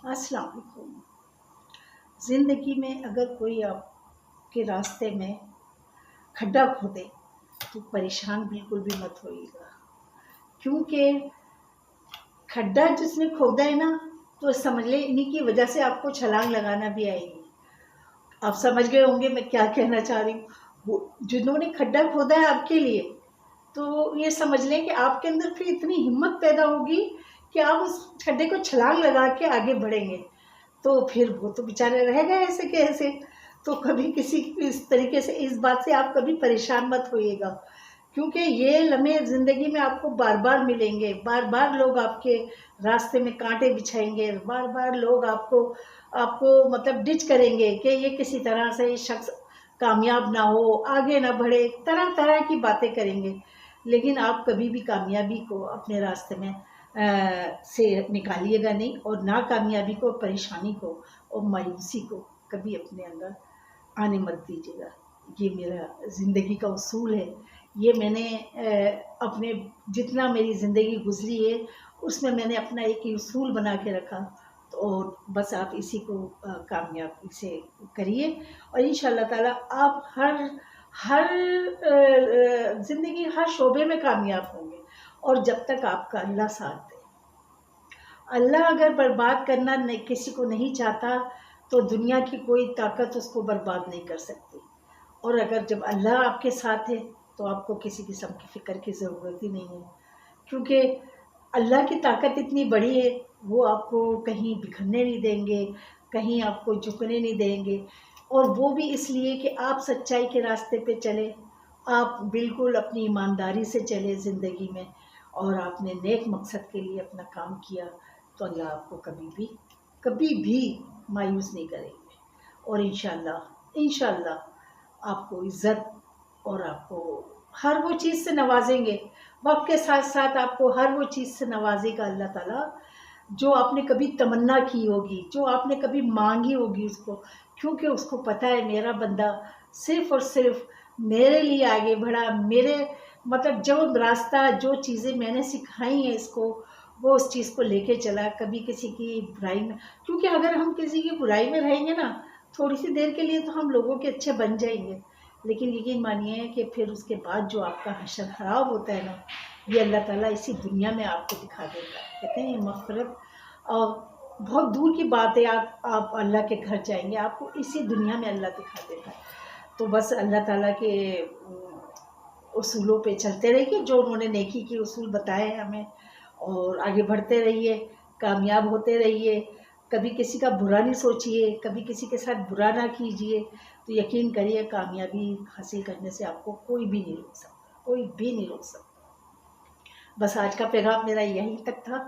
السلام علیکم۔ زندگی میں اگر کوئی آپ کے راستے میں کھڈا کھودے تو پریشان بالکل بھی مت ہوئیے گا، کیونکہ کھڈا جس نے کھودا ہے نا تو سمجھ لیں انہی کی وجہ سے آپ کو چھلانگ لگانا بھی آئے گی۔ آپ سمجھ گئے ہوں گے میں کیا کہنا چاہ رہی ہوں۔ جنہوں نے کھڈا کھودا ہے آپ کے لیے تو یہ سمجھ لیں کہ آپ کے اندر پھر اتنی ہمت پیدا ہوگی کہ آپ اس کھڈے کو چھلانگ لگا کے آگے بڑھیں گے، تو پھر وہ تو بیچارے رہ گئے ایسے کہ ایسے۔ تو کبھی کسی اس طریقے سے اس بات سے آپ کبھی پریشان مت ہوئیے گا، کیونکہ یہ لمحے زندگی میں آپ کو بار بار ملیں گے، بار بار لوگ آپ کے راستے میں کانٹے بچھائیں گے، بار بار لوگ آپ کو مطلب ڈچ کریں گے کہ یہ کسی طرح سے شخص کامیاب نہ ہو، آگے نہ بڑھے، طرح طرح کی باتیں کریں گے، لیکن آپ کبھی بھی کامیابی کو اپنے راستے میں سے نکالیے گا نہیں، اور ناکامیابی کو، پریشانی کو اور مایوسی کو کبھی اپنے اندر آنے مت دیجیے گا۔ یہ میرا زندگی کا اصول ہے۔ یہ میں نے اپنے جتنا میری زندگی گزری ہے اس میں نے اپنا ایک اصول بنا کے رکھا، اور بس آپ اسی کو کامیابی سے کریے، اور انشاءاللہ تعالیٰ آپ ہر زندگی ہر شعبے میں کامیاب ہوں گے، اور جب تک آپ کا اللہ ساتھ دے۔ اللہ اگر برباد کرنا کسی کو نہیں چاہتا تو دنیا کی کوئی طاقت اس کو برباد نہیں کر سکتی، اور اگر جب اللہ آپ کے ساتھ ہے تو آپ کو کسی قسم کی فکر کی ضرورت ہی نہیں ہے، کیونکہ اللہ کی طاقت اتنی بڑی ہے، وہ آپ کو کہیں بکھرنے نہیں دیں گے، کہیں آپ کو جھکنے نہیں دیں گے، اور وہ بھی اس لیے کہ آپ سچائی کے راستے پہ چلے، آپ بالکل اپنی ایمانداری سے چلے زندگی میں، اور آپ نے نیک مقصد کے لیے اپنا کام کیا، تو اللہ آپ کو کبھی بھی مایوس نہیں کریں گے، اور انشاءاللہ آپ کو عزت اور آپ کو ہر وہ چیز سے نوازیں گے، وقت کے ساتھ ساتھ آپ کو ہر وہ چیز سے نوازے گا اللہ تعالیٰ جو آپ نے کبھی تمنا کی ہوگی، جو آپ نے کبھی مانگی ہوگی اس کو، کیونکہ اس کو پتہ ہے میرا بندہ صرف اور صرف میرے لیے آگے بڑھا، میرے مطلب جو راستہ، جو چیزیں میں نے سکھائی ہیں اس کو، وہ اس چیز کو لے کے چلا، کبھی کسی کی برائی میں، کیونکہ اگر ہم کسی کی برائی میں رہیں گے نا تھوڑی سی دیر کے لیے تو ہم لوگوں کے اچھے بن جائیں گے، لیکن یقین مانیے کہ پھر اس کے بعد جو آپ کا حشر خراب ہوتا ہے نا، یہ اللہ تعالیٰ اسی دنیا میں آپ کو دکھا دیتا ہے۔ کہتے ہیں مغفرت، اور بہت دور کی بات ہے، آپ اللہ کے گھر جائیں گے، آپ کو اسی دنیا میں اللہ دکھا دیتا ہے۔ تو بس اللہ تعالیٰ کے اصولوں پہ چلتے رہیے، جو انہوں نے نیکی کی اصول بتائے ہیں ہمیں، اور آگے بڑھتے رہیے، کامیاب ہوتے رہیے، کبھی کسی کا برا نہیں سوچیے، کبھی کسی کے ساتھ برا نہ کیجیے، تو یقین کریے کامیابی حاصل کرنے سے آپ کو کوئی بھی نہیں روک سکتا، کوئی بھی نہیں روک سکتا۔ بس آج کا پیغام میرا یہیں تک تھا۔